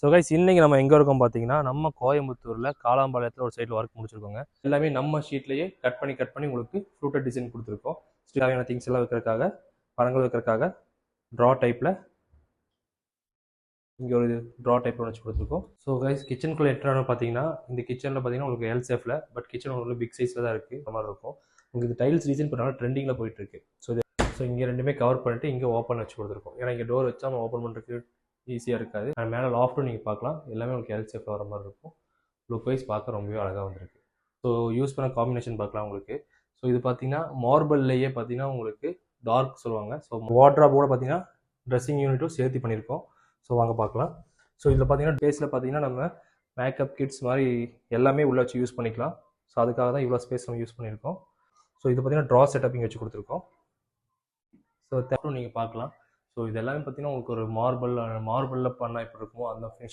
So guys இன்னைக்கு நம்ம எங்கே இருக்கோம் பார்த்தீங்கன்னா நம்ம கோயம்புத்தூரில் காலாம்பாளையத்தில் ஒரு சைடில் ஒர்க் முடிச்சிருக்கோங்க. எல்லாமே நம்ம ஷீட்லேயே கட் பண்ணி உங்களுக்கு ஃப்ளூட்டட் டிசைன் கொடுத்துருக்கோம். தேவையான திங்ஸ் எல்லாம் வைக்கிறதுக்காக, பழங்கள் வைக்கிறதுக்காக ட்ரா டைப்பில் இங்கே ஒரு ட்ரா டைப்பில் வச்சு கொடுத்துருக்கோம். ஸோ கைஸ் கிச்சனுக்குள்ளே என்ட்ரானு பார்த்தீங்கன்னா இந்த கிச்சனில் பார்த்தீங்கன்னா உங்களுக்கு எல் சேஃபில், பட் கிச்சன் உங்களுக்கு பிக் சைஸில் தான் இருக்குது. அந்த மாதிரி இருக்கும். உங்களுக்கு இது டைல்ஸ் டிசைன் பண்ணாலும் ட்ரெண்டிங்கில் போயிட்டு இருக்கு. ஸோ இங்கே ரெண்டுமே கவர் பண்ணிட்டு இங்கே ஓப்பன் வச்சு கொடுத்துருக்கோம். ஏன்னா இங்கே டோர் வச்சா நம்ம ஓப்பன் பண்ணுறதுக்கு ஈஸியாக இருக்காது. அண்ட் மேலே லாஃப்ட்டும் நீங்கள் பார்க்கலாம். எல்லாமே உங்களுக்கு எல் ஷேப்பில் வர மாதிரி இருக்கும். லுக் வைஸ் பார்க்க ரொம்பவே அழகாக வந்திருக்கு. ஸோ யூஸ் பண்ண காம்பினேஷன் பார்க்கலாம் உங்களுக்கு. ஸோ இது பார்த்தீங்கன்னா மார்பிள்லேயே பார்த்தீங்கன்னா உங்களுக்கு டார்க் சொல்லுவாங்க. ஸோ வார்ட்ராப்போட பார்த்தீங்கன்னா ட்ரெஸ்ஸிங் யூனிட்டும் சேர்த்து பண்ணியிருக்கோம். ஸோ வாங்க பார்க்கலாம். ஸோ இதில் பார்த்தீங்கன்னா பேஸில் பார்த்தீங்கன்னா நம்ம மேக்கப் கிட்ஸ் மாதிரி எல்லாமே உள்ளே வச்சு யூஸ் பண்ணிக்கலாம். ஸோ அதுக்காக தான் இவ்வளோ ஸ்பேஸ் நம்ம யூஸ் பண்ணியிருக்கோம். ஸோ இது பார்த்தீங்கன்னா ட்ரா செட்டப் இங்கே வச்சு கொடுத்துருக்கோம். ஸோ தேவையும் நீங்கள் பார்க்கலாம். ஸோ இது எல்லாமே பார்த்தீங்கன்னா உங்களுக்கு ஒரு மார்பிளில் பண்ணால் எப்படி இருக்குமோ அந்த ஃபினிஷிங்